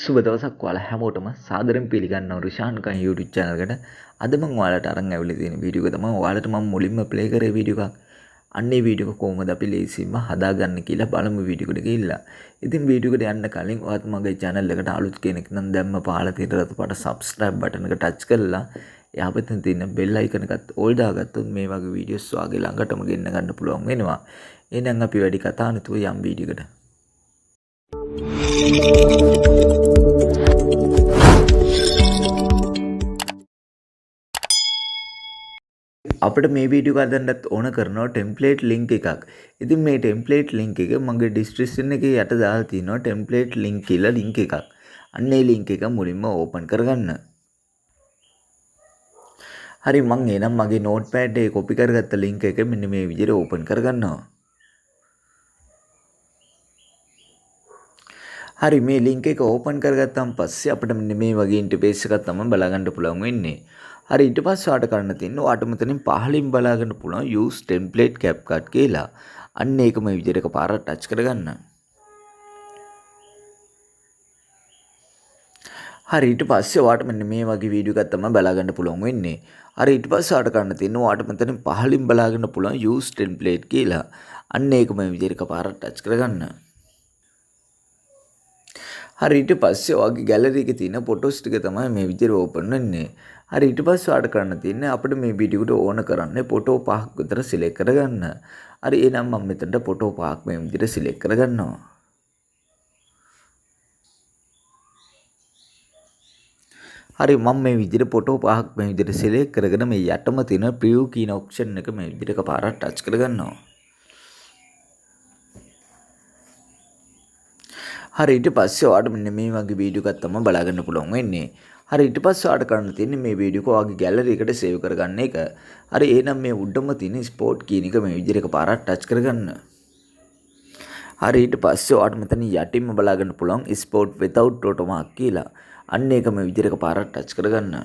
සුබ දවසක් ඔයාලා හැමෝටම සාදරයෙන් පිළිගන්නවා රුෂාන් කන් YouTube channel එකට. අද මම ඔයාලට අරන් ඇවිල්ලා තියෙන වීඩියෝ එක තමයි ඔයාලට මම මුලින්ම ප්ලේ කරේ වීඩියෝ එකක්. අන්න ඒ වීඩියෝ එක කොහොමද අපි ලේසියෙන්ම හදාගන්න කියලා බලමු වීඩියෝ එකට ගිහිල්ලා. ඉතින් වීඩියෝ එකට යන්න කලින් ඔයාත් මගේ channel එකට අලුත් කෙනෙක් නම් දැම්ම පහලා තියෙන රතු පාට subscribe button එක touch කරලා එහා පැත්තේ තියෙන bell icon එකත් all දාගත්තොත් මේ වගේ වීඩියෝස් ඔයාගේ ළඟටම ගෙන්න ගන්න පුළුවන් වෙනවා. එහෙනම් අපි වැඩි කතා නැතුව යම් වීඩියෝ එකට. අපිට මේ වීඩියෝ එක හදන්නත් ඕන කරනවා ටෙම්ප්ලේට් ලින්ක් එකක්. ඉතින් මේ ටෙම්ප්ලේට් ලින්ක් එක මගේ ඩිස්ක්‍රිප්ෂන් එකේ යට දාලා තියෙනවා ටෙම්ප්ලේට් ලින්ක් කියලා ලින්ක් එකක්. අන්න ඒ ලින්ක් එක මුලින්ම ඕපන් කරගන්න. හරි මම එනම් මගේ නෝට්පෑඩ් එකේ කොපි කරගත්ත ලින්ක් එක මෙන්න මේ විදිහට ඕපන් කරගන්නවා. හරි මේ ලින්ක් එක ඕපන් කරගත්තාන් පස්සේ අපිට මෙන්න මේ වගේ ඉන්ටර්ෆේස් එකක් තමයි බලාගන්න පුළුවන් වෙන්නේ. හරි ඊට පස්සේ ඔයාලට කරන්න තියෙන්නේ ඔයාලට මෙතනින් පහළින් බලාගන්න පුළුවන් use template CapCut කියලා. අන්න ඒක මේ විදිහට එකපාරට ටච් කරගන්න. හරි ඊට පස්සේ ඔයාලට මෙන්න මේ වගේ වීඩියෝ එකක් තමයි බලාගන්න පුළුවන් වෙන්නේ. හරි ඊට පස්සේ ඔයාලට කරන්න තියෙන්නේ ඔයාලට මෙතනින් පහළින් බලාගන්න පුළුවන් use template කියලා. අන්න ඒක මේ විදිහට එකපාරට ටච් කරගන්න. හරි ඊට පස්සේ ඔයාගේ ගැලරි එකේ තියෙන ෆොටෝස් ටික තමයි මේ විදිහට ඕපන් වෙන්නේ. හරි ඊට පස්සේ ඔයාලට කරන්න තියෙන්නේ අපිට මේ වීඩියෝ එකට ඕන කරන්නේ ෆොටෝ පහක් විතර සිලෙක්ට් කරගන්න. හරි එහෙනම් මම මෙතනට ෆොටෝ පහක් මේ විදිහට සිලෙක්ට් කරගන්නවා. හරි මම මේ විදිහට ෆොටෝ පහක් මේ විදිහට සිලෙක්ට් කරගෙන මේ යටම තියෙන preview කියන ඔප්ෂන් එක මේ විදිහට එකපාරක් ටච් කරගන්නවා. හරි ඊට පස්සේ ඔයාලට මෙන්න මේ වගේ වීඩියෝ එකක් තමයි බලාගන්න පුළුවන් වෙන්නේ. හරි ඊට පස්සේ ඔයාලට කරන්න තියෙන්නේ මේ වීඩියෝ එක ඔයාගේ ගැලරි එකට සේව් කරගන්න එක. හරි එහෙනම් මේ උඩම තියෙන ස්පෝට් කියන එක මේ විදිහට එකපාරක් ටච් කරගන්න. හරි ඊට පස්සේ ඔයාලට මෙතන යටින්ම බලාගන්න පුළුවන් ස්පෝට් without watermark කියලා. අන්න ඒක මේ විදිහට එකපාරක් ටච් කරගන්න.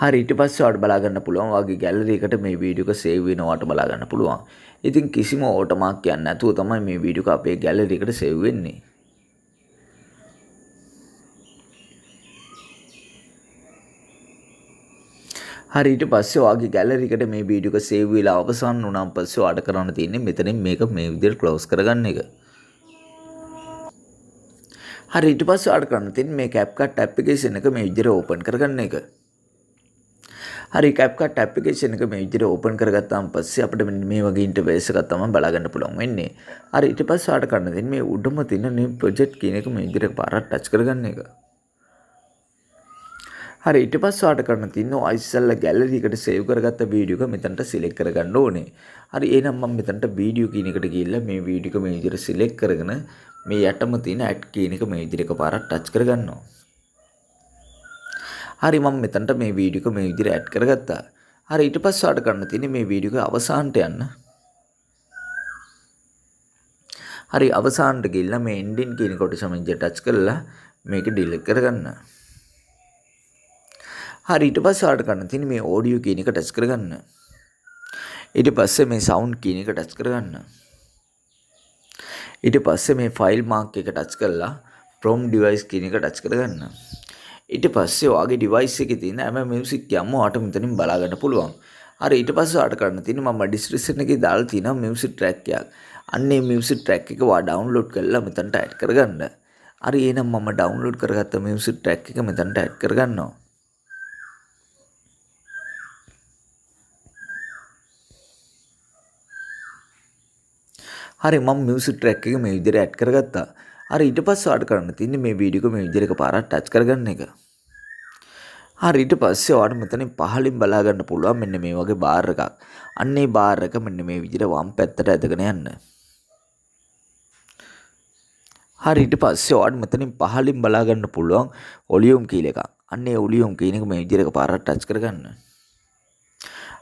හරි ඊට පස්සේ ඔයාලට බලා ගන්න පුළුවන් ඔයාගේ ගැලරි එකට මේ වීඩියෝ එක සේව් වෙනවට බලා ගන්න පුළුවන්. ඉතින් කිසිම ඕටෝමාක් යන්නේ නැතුව තමයි මේ වීඩියෝ එක අපේ ගැලරි එකට සේව් වෙන්නේ. හරි ඊට පස්සේ ඔයාගේ ගැලරි එකට මේ වීඩියෝ එක සේව් වෙලා අවසන් වුණාන් පස්සේ ඔයාලට කරන්න තියෙන්නේ මෙතනින් මේක මේ විදිහට ක්ලෝස් කරගන්න එක. හරි ඊට පස්සේ ඔයාලට කරන්න තියෙන්නේ මේ CapCut ඇප්ලිකේෂන් එක මේ විදිහට ඕපන් කරගන්න එක. හරි CapCut ඇප්ලිකේෂන් එක මේ විදිහට ඕපන් කරගත්තාන් පස්සේ අපිට මෙන්න මේ වගේ ඉන්ටර්ෆේස් එකක් තමයි බලා ගන්න පුළුවන් වෙන්නේ. හරි ඊට පස්සේ ඔයාලට කරන්න තියෙන්නේ මේ උඩම තියෙන new project කියන එක මේ විදිහට පාරක් ටච් කරගන්න එක. හරි ඊට පස්සේ ඔයාලට කරන්න තියෙන්නේ ඔය ඉස්සෙල්ලා ගැලරි එකට සේව් කරගත්ත වීඩියෝ එක මෙතනට සිලෙක්ට් කරගන්න ඕනේ. හරි එහෙනම් මම මෙතනට වීඩියෝ කියන එකට ගිහිල්ලා මේ වීඩියෝ එක මේ විදිහට සිලෙක්ට් කරගෙන මේ යටම තියෙන ඇඩ් කියන එක මේ විදිහට එකපාරක් ටච් කරගන්නවා. හරි මම මෙතනට මේ වීඩියෝ එක මේ විදිහට ඇඩ් කරගත්තා. හරි ඊට පස්සේ ඔයාලට කරන්න තියෙන්නේ මේ වීඩියෝ එක අවසානට යන්න. හරි අවසානට ගිහිල්ලා මේ ending කියන කොටස මෙන් ටච් කරලා මේක ඩිලීට් කරගන්න. හරි ඊට පස්සේ ඔයාලට කරන්න තියෙන්නේ මේ audio කියන එක ටච් කරගන්න. ඊට පස්සේ මේ sound කියන එක ටච් කරගන්න. ඊට පස්සේ මේ file mark එක ටච් කරලා from device කියන එක ටච් කරගන්න. ඊට පස්සේ ඔයාගේ device එකේ තියෙන හැම music එකක්ම ඔයාලට මෙතනින් බලා ගන්න පුළුවන්. හරි ඊට පස්සේ ඔයාලට කරන්න තියෙන්නේ මම description එකේ දාලා තියෙනවා music track එකක්. අන්න ඒ music track එක ඔයා download කරලා මෙතනට add කරගන්න. හරි එහෙනම් මම download කරගත්ත music track එක මෙතනට add කරගන්නවා. හරි මම music track එක මේ විදිහට add කරගත්තා. හරි ඊට පස්සේ ඔයාලට කරන්න තියෙන්නේ මේ වීඩියෝ එක මේ විදිහට එකපාරක් ටච් කරගන්න එක. හරි ඊට පස්සේ ඔයාලට මෙතනින් පහළින් බලා ගන්න පුළුවන් මෙන්න මේ වගේ බාර් එකක්. අන්න ඒ බාර් එක මෙන්න මේ විදිහට වම් පැත්තට ඇදගෙන යන්න. හරි ඊට පස්සේ ඔයාලට මෙතනින් පහළින් බලා ගන්න පුළුවන් වොලියුම් කීල එකක්. අන්න ඒ වොලියුම් කියන එක මේ විදිහට එකපාරක් ටච් කරගන්න.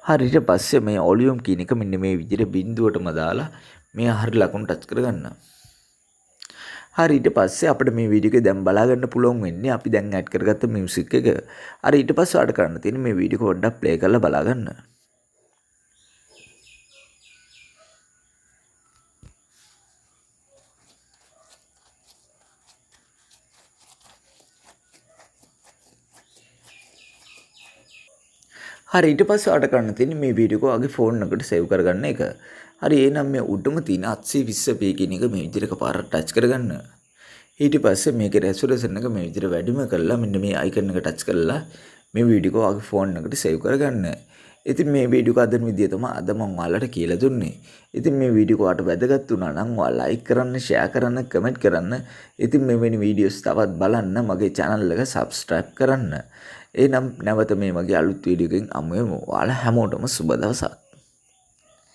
හරි ඊට පස්සේ මේ වොලියුම් කියන එක මෙන්න මේ විදිහට බිඳුවටම දාලා මේ හරිය ලකුණු ටච් කරගන්න. හරි ඊට පස්සේ අපිට මේ වීඩියෝ එක දැන් බලා ගන්න පුළුවන් වෙන්නේ අපි දැන් ඇඩ් කරගත්ත මියුසික් එක. හරි ඊට පස්සේ ඔයාලට කරන්න තියෙන්නේ මේ වීඩියෝ එක පොඩ්ඩක් ප්ලේ කරලා බලා ගන්න. හරි ඊට පස්සේ ඔයාලට කරන්න තියෙන්නේ මේ වීඩියෝ එක ඔයාගේ ෆෝන් එකට සේව් කරගන්න එක. හරි එහෙනම් මේ උඩම තියෙන 820p කියන එක මේ විදිහට එකපාරට ටච් කරගන්න. ඊට පස්සේ මේකේ රෙසොලුෂන් එක මේ විදිහට වැඩිම කරලා මෙන්න මේ අයිකන් එක ටච් කරලා මේ වීඩියෝ එක ඔයාගේ ෆෝන් එකට සේව් කරගන්න. ඉතින් මේ වීඩියෝ එක අදන විදිය තමයි අද මම ඔයාලට කියලා දුන්නේ. ඉතින් මේ වීඩියෝ එක ඔයාලට වැදගත් වුණා නම් ඔයාලා ලයික් කරන්න, ෂෙයා කරන්න, කමෙන්ට් කරන්න. ඉතින් මෙවැනි වීඩියෝස් තවත් බලන්න මගේ channel එක subscribe කරන්න. එහෙනම් නැවත මේ වගේ අලුත් වීඩියෝ එකකින් හමු වෙමු. ඔයාලා හැමෝටම සුබ දවසක්.